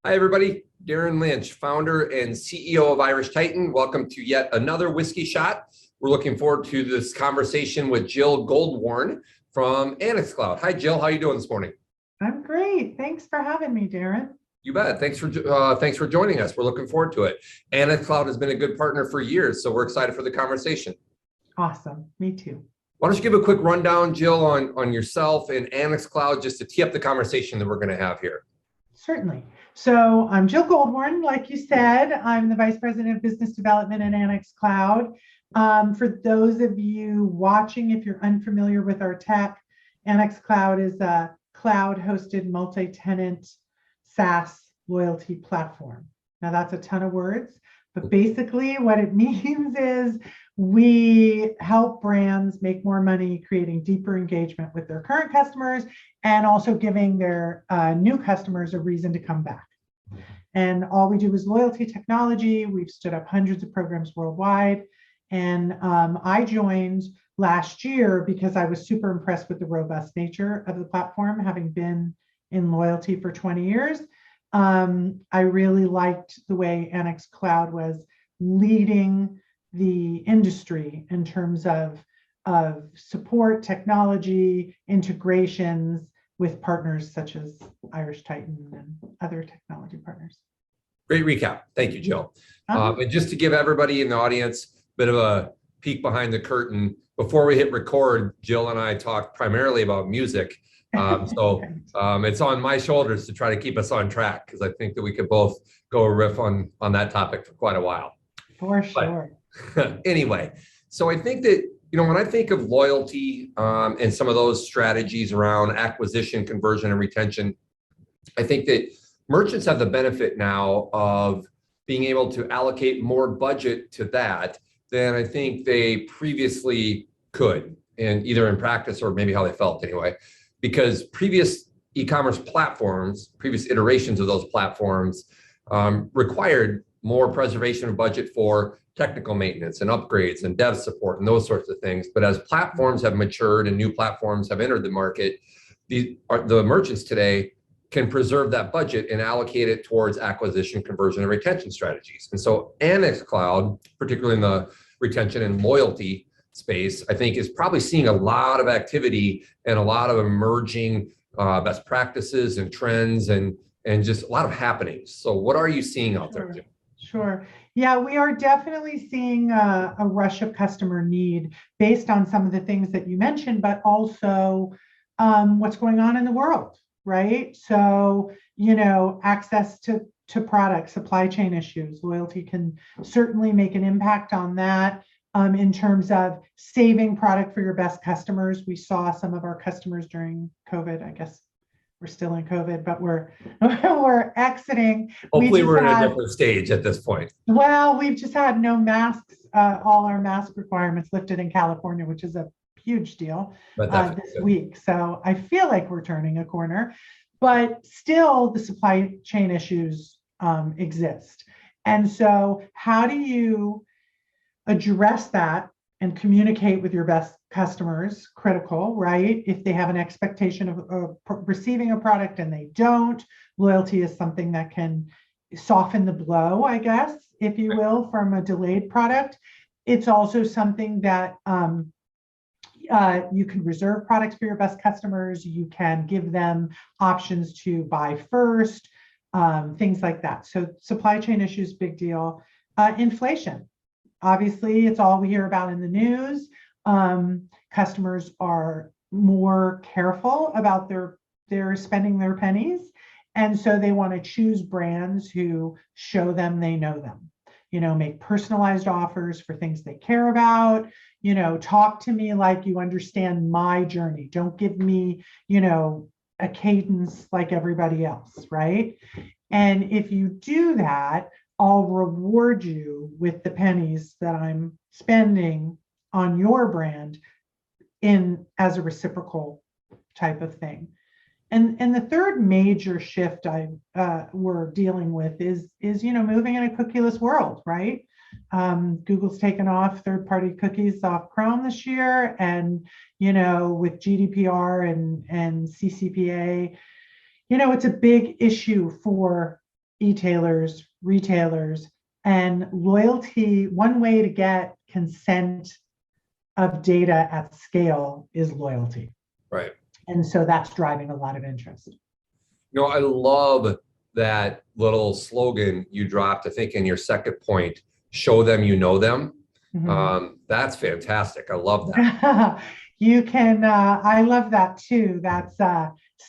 Hi, everybody. Darren Lynch, founder and CEO of Irish Titan. Welcome to yet another whiskey shot. We're looking forward to this conversation with Jill Goldworn from Annex Cloud. Hi, Jill. How are you doing this morning? I'm great. Thanks for having me, Darren. You bet. Thanks for joining us. We're looking forward to it. Annex Cloud has been a good partner for years, so we're excited for the conversation. Awesome. Me too. Why don't you give a quick rundown, Jill, on yourself and Annex Cloud, just to tee up the conversation that we're going to have here. Certainly. So I'm Jill Goldworn, like you said. I'm the Vice President of Business Development at Annex Cloud. For those of you watching, if you're unfamiliar with our tech, Annex Cloud is a cloud-hosted multi-tenant SaaS loyalty platform. Now that's a ton of words, but basically what it means is we help brands make more money creating deeper engagement with their current customers and also giving their new customers a reason to come back. And all we do is loyalty technology. We've stood up hundreds of programs worldwide. And I joined last year because I was super impressed with the robust nature of the platform, having been in loyalty for 20 years. I really liked the way Annex Cloud was leading the industry in terms of support, technology, integrations with partners such as Irish Titan and other technology partners. Great recap. Thank you, Jill. And just to give everybody in the audience a bit of a peek behind the curtain, before we hit record, Jill and I talked primarily about music. It's on my shoulders to try to keep us on track because I think that we could both go a riff on that topic for quite a while. For sure. But anyway, so I think that, when I think of loyalty and some of those strategies around acquisition, conversion, and retention, I think that merchants have the benefit now of being able to allocate more budget to that than I think they previously could, and either in practice or maybe how they felt anyway, because previous e-commerce platforms, previous iterations of those platforms required more preservation of budget for technical maintenance and upgrades and dev support and those sorts of things. But as platforms have matured and new platforms have entered the market, the merchants today can preserve that budget and allocate it towards acquisition, conversion, and retention strategies. And so Annex Cloud, particularly in the retention and loyalty space, I think is probably seeing a lot of activity and a lot of emerging best practices and trends and just a lot of happenings. So what are you seeing out there, Jim? Sure. Yeah, we are definitely seeing a rush of customer need based on some of the things that you mentioned, but also what's going on in the world, right? So, access to products, supply chain issues, loyalty can certainly make an impact on that in terms of saving product for your best customers. We saw some of our customers during COVID, I guess. We're still in COVID, but we're exiting. Hopefully we're in a different stage at this point. Well, we've just had no masks, all our mask requirements lifted in California, which is a huge deal this week. So I feel like we're turning a corner, but still the supply chain issues exist. And so how do you address that and communicate with your best customers? Critical, right? If they have an expectation of receiving a product and they don't, loyalty is something that can soften the blow, I guess, if you will, from a delayed product. It's also something that you can reserve products for your best customers. You can give them options to buy first, things like that. So supply chain issues, big deal. Inflation. Obviously, it's all we hear about in the news. Customers are more careful about their spending their pennies. And so they want to choose brands who show them they know them, make personalized offers for things they care about, talk to me like you understand my journey. Don't give me, a cadence like everybody else, right? And if you do that, I'll reward you with the pennies that I'm spending on your brand as a reciprocal type of thing. And the third major shift we're dealing with is moving in a cookieless world, right? Google's taken off third-party cookies off Chrome this year, and with GDPR and CCPA, it's a big issue for e-tailers, retailers, and loyalty. One way to get consent of data at scale is loyalty. Right. And so that's driving a lot of interest. I love that little slogan you dropped, I think, in your second point, show them you know them. That's fantastic. I love that. You can, I love that too. That's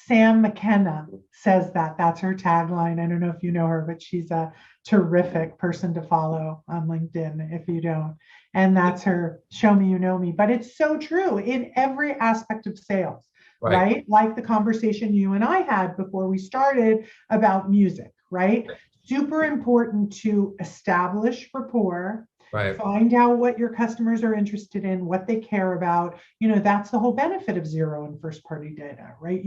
Sam McKenna says that. That's her tagline. I don't know if you know her, but she's a terrific person to follow on LinkedIn if you don't. And that's her, show me you know me. But it's so true in every aspect of sales, right? Like the conversation you and I had before we started about music, right? Super important to establish rapport. Right. Find out what your customers are interested in, what they care about. That's the whole benefit of zero and first party data, right?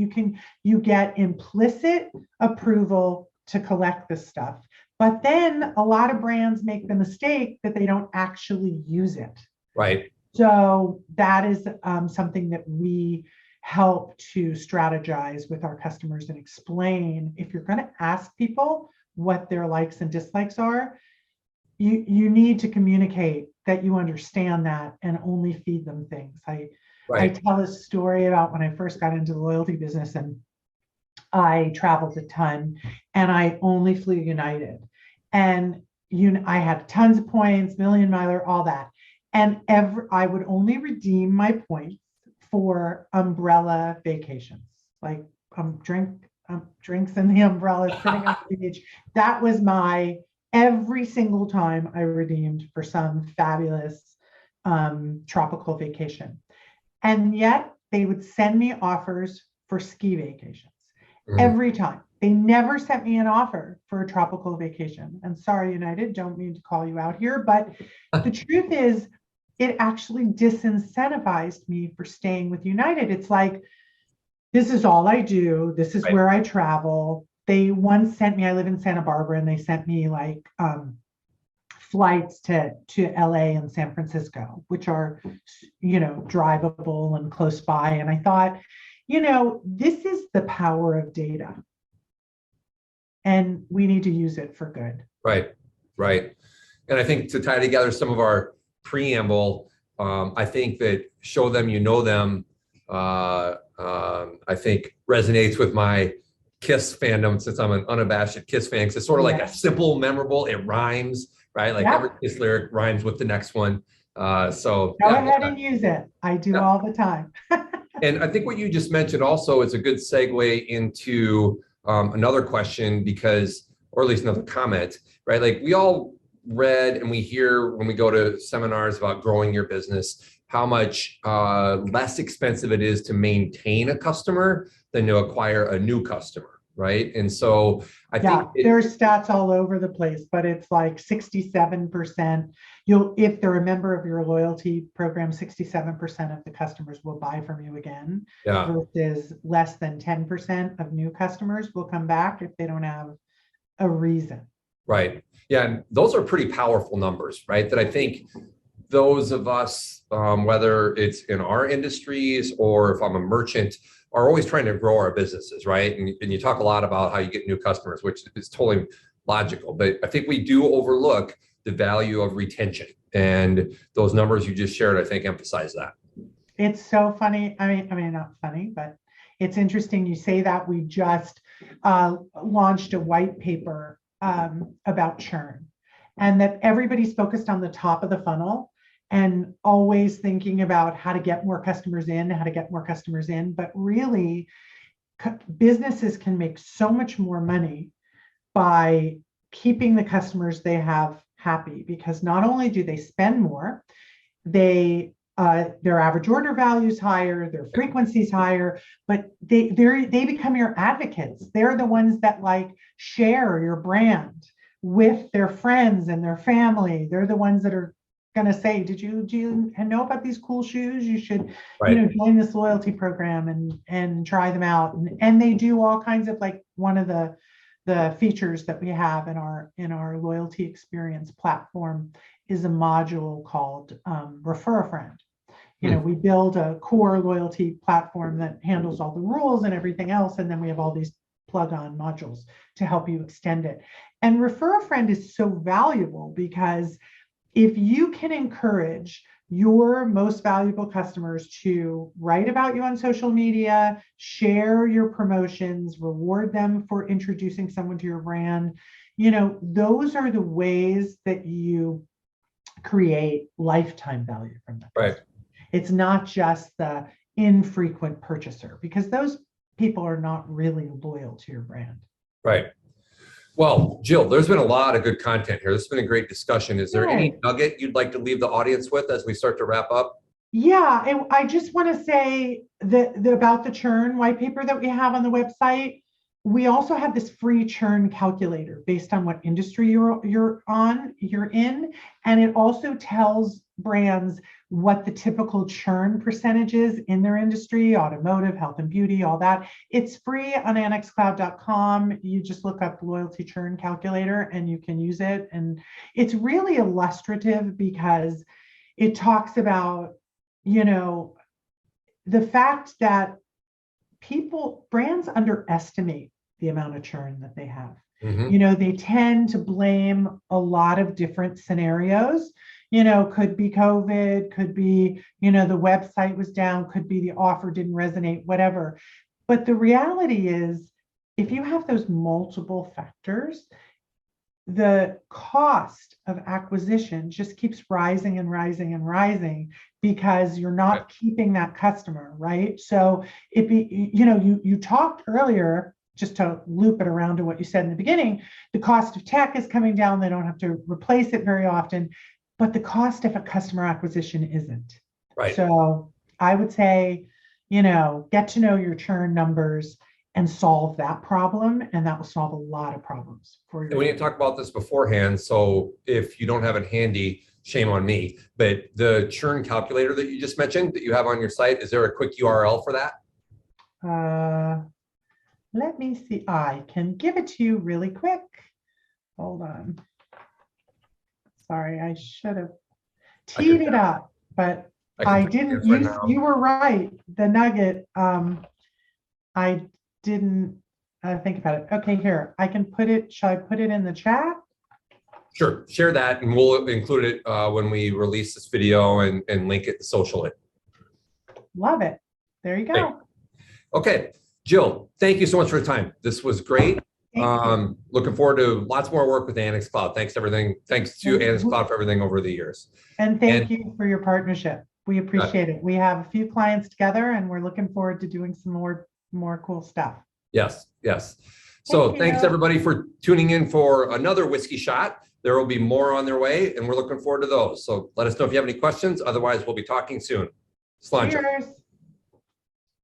You get implicit approval to collect this stuff, but then a lot of brands make the mistake that they don't actually use it. Right. So that is something that we help to strategize with our customers and explain. If you're going to ask people what their likes and dislikes are, you need to communicate that you understand that and only feed them things. I tell a story about when I first got into the loyalty business, and I traveled a ton and I only flew United. And I had tons of points, million miler, all that. And I would only redeem my points for umbrella vacations, like drinks in the umbrella, sitting on the beach. That was every single time I redeemed for some fabulous tropical vacation. And yet they would send me offers for ski vacations every time. They never sent me an offer for a tropical vacation. And sorry, United, don't mean to call you out here, but the truth is it actually disincentivized me for staying with United. It's like, this is all I do. This is where I travel. They once sent me, I live in Santa Barbara, and they sent me like flights to LA and San Francisco, which are, drivable and close by. And I thought, this is the power of data, and we need to use it for good. Right. And I think to tie together some of our preamble, I think that show them you know them, I think resonates with my Kiss fandom, since I'm an unabashed Kiss fan. It's sort of like a simple, memorable, it rhymes, right? Like every Kiss lyric rhymes with the next one. So go ahead and use it. I do all the time. And I think what you just mentioned also is a good segue into another question, because, or at least another comment, right? Like we all read and we hear when we go to seminars about growing your business, how much less expensive it is to maintain a customer than to acquire a new customer, right? And so I think there's stats all over the place, but it's like 67%. If they're a member of your loyalty program, 67% of the customers will buy from you again, versus less than 10% of new customers will come back if they don't have a reason. Right. Yeah, and those are pretty powerful numbers, right? That I think those of us, whether it's in our industries or if I'm a merchant, are always trying to grow our businesses, right? And you talk a lot about how you get new customers, which is totally logical. But I think we do overlook the value of retention. And those numbers you just shared, I think, emphasize that. It's so funny. I mean, not funny, but it's interesting you say that. We just launched a white paper about churn, and that everybody's focused on the top of the funnel and always thinking about how to get more customers in, but really businesses can make so much more money by keeping the customers they have happy, because not only do they spend more, their average order value is higher, their frequency is higher, but they become your advocates. They're the ones that share your brand with their friends and their family. They're the ones that are going to say, do you know about these cool shoes? You should join this loyalty program and try them out. And they do all kinds of, one of the features that we have in our loyalty experience platform is a module called Refer a Friend. We build a core loyalty platform that handles all the rules and everything else. And then we have all these plug-on modules to help you extend it. And refer a friend is so valuable because if you can encourage your most valuable customers to write about you on social media, share your promotions, reward them for introducing someone to your brand, those are the ways that you create lifetime value from that. Right. It's not just the infrequent purchaser, because those people are not really loyal to your brand. Right. Well, Jill, there's been a lot of good content here. This has been a great discussion. Is there any nugget you'd like to leave the audience with as we start to wrap up? Yeah, and I just want to say that about the churn white paper that we have on the website. We also have this free churn calculator based on what industry you're in, and it also tells brands what the typical churn percentage is in their industry, automotive, health and beauty, all that. It's free on annexcloud.com. You just look up loyalty churn calculator and you can use it. And it's really illustrative because it talks about, the fact that brands underestimate the amount of churn that they have. Mm-hmm. They tend to blame a lot of different scenarios. Could be COVID, could be, the website was down, could be the offer didn't resonate, whatever. But the reality is, if you have those multiple factors, the cost of acquisition just keeps rising and rising and rising because you're not keeping that customer, right? So you talked earlier, just to loop it around to what you said in the beginning, the cost of tech is coming down. They don't have to replace it very often, but the cost of a customer acquisition isn't. Right. So I would say, get to know your churn numbers and solve that problem, and that will solve a lot of problems for you. And we didn't talk about this beforehand, so if you don't have it handy, shame on me. But the churn calculator that you just mentioned that you have on your site, is there a quick URL for that? Let me see. I can give it to you really quick. Hold on. Sorry, I should have teed it up, but I didn't. You were right. The nugget. I didn't think about it. Okay, here. I can put it. Shall I put it in the chat? Sure. Share that, and we'll include it when we release this video and link it socially. Love it. There you go. Great. Okay. Jill, thank you so much for the time. This was great. Looking forward to lots more work with Annex Cloud. Thanks to Annex Cloud for everything over the years. And thank you for your partnership. We appreciate it. We have a few clients together and we're looking forward to doing some more cool stuff. Yes. So thanks everybody for tuning in for another whiskey shot. There will be more on their way and we're looking forward to those. So let us know if you have any questions. Otherwise, we'll be talking soon. Sláinte. Cheers.